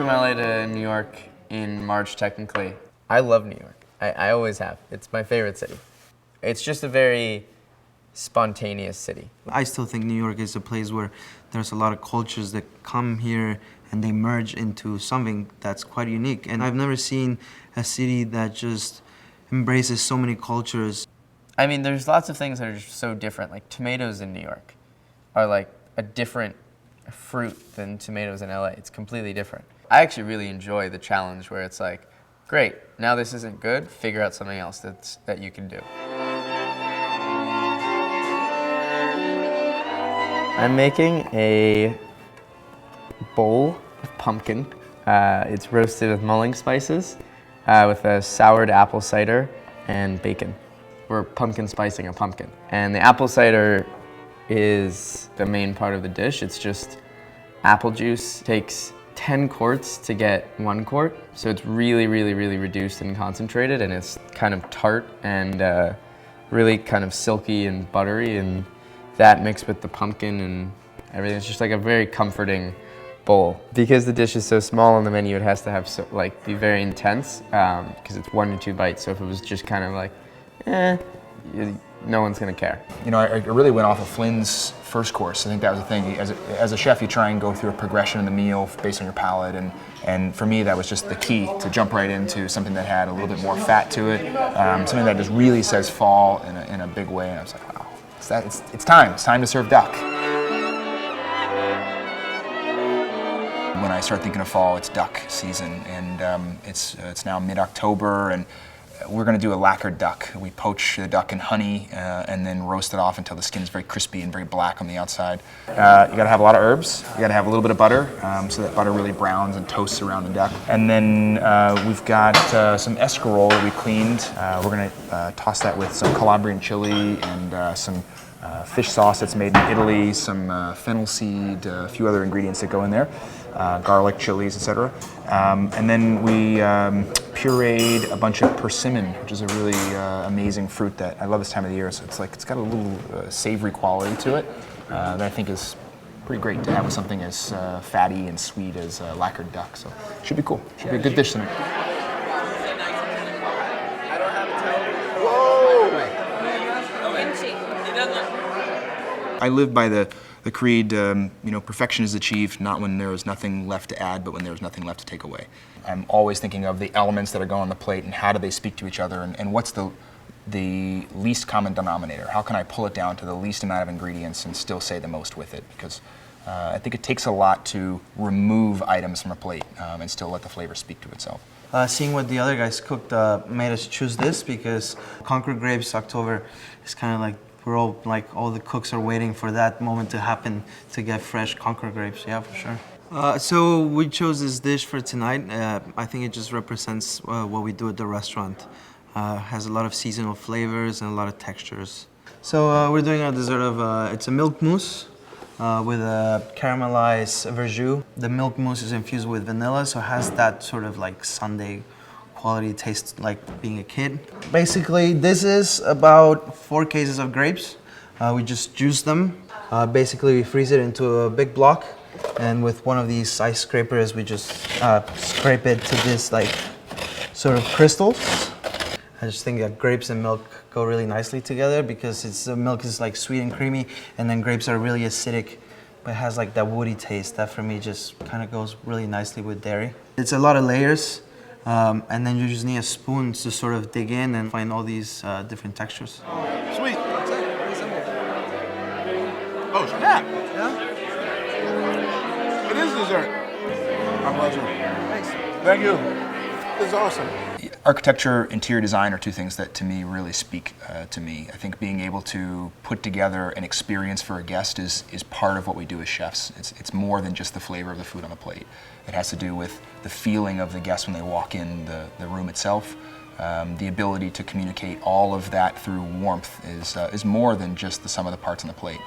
from LA to New York in March, technically. I love New York. I always have. It's my favorite city. It's just a very spontaneous city. I still think New York is a place where there's a lot of cultures that come here and they merge into something that's quite unique. And I've never seen a city that just embraces so many cultures. I mean, there's lots of things that are just so different. Like tomatoes in New York are like a different fruit than tomatoes in LA. It's completely different. I actually really enjoy the challenge where it's like, great, now this isn't good, figure out something else that you can do. I'm making a bowl of pumpkin. It's roasted with mulling spices with a soured apple cider and bacon. We're pumpkin spicing a pumpkin. And the apple cider is the main part of the dish. It's just apple juice. Takes 10 quarts to get 1 quart. So it's really, really, really reduced and concentrated, and it's kind of tart and really kind of silky and buttery, and that mixed with the pumpkin and everything. It's just like a very comforting bowl. Because the dish is so small on the menu, it has to have be very intense because it's 1 to 2 bites. So if it was just kind of like, no one's gonna care. You know, I really went off of Flynn's first course. I think that was the thing. As a chef, you try and go through a progression of the meal based on your palate, and for me, that was just the key, to jump right into something that had a little bit more fat to it, something that just really says fall in a big way. And I was like, wow, it's time to serve duck. When I start thinking of fall, it's duck season, and it's now mid-October, and we're going to do a lacquered duck. We poach the duck in honey and then roast it off until the skin is very crispy and very black on the outside. You got to have a lot of herbs. You got to have a little bit of butter so that butter really browns and toasts around the duck. And then we've got some escarole that we cleaned. We're going to toss that with some Calabrian chili and some fish sauce that's made in Italy, some fennel seed, a few other ingredients that go in there, garlic, chilies, etc. And then we pureed a bunch of persimmon, which is a really amazing fruit that I love this time of the year. So it's got a little savory quality to it that I think is pretty great to have with something as fatty and sweet as lacquered duck. So it should be cool. Should be a good dish tonight. I live by the creed, perfection is achieved not when there is nothing left to add, but when there is nothing left to take away. I'm always thinking of the elements that are going on the plate and how do they speak to each other, and what's the least common denominator? How can I pull it down to the least amount of ingredients and still say the most with it? Because I think it takes a lot to remove items from a plate and still let the flavor speak to itself. Seeing what the other guys cooked made us choose this because Contra grapes October is kind of like all the cooks are waiting for that moment to happen to get fresh Contra grapes. Yeah, for sure. So we chose this dish for tonight. I think it just represents what we do at the restaurant. Has a lot of seasonal flavors and a lot of textures. So we're doing a dessert of, it's a milk mousse with a caramelized verjus. The milk mousse is infused with vanilla, so it has that sort of like sundae quality, taste like being a kid. Basically, this is about 4 cases of grapes. We just juice them. Basically, we freeze it into a big block, and with one of these ice scrapers, we just scrape it to this like sort of crystals. I just think that grapes and milk go really nicely together because milk is like sweet and creamy, and then grapes are really acidic, but it has like that woody taste that for me just kind of goes really nicely with dairy. It's a lot of layers. And then you just need a spoon to sort of dig in and find all these different textures. Sweet. Oh, snap. Yeah? It is dessert. My pleasure. Thanks. Thank you. This is awesome. Architecture, interior design are two things that to me really speak to me. I think being able to put together an experience for a guest is part of what we do as chefs. It's more than just the flavor of the food on the plate. It has to do with the feeling of the guest when they walk in the room itself. The ability to communicate all of that through warmth is more than just the sum of the parts on the plate.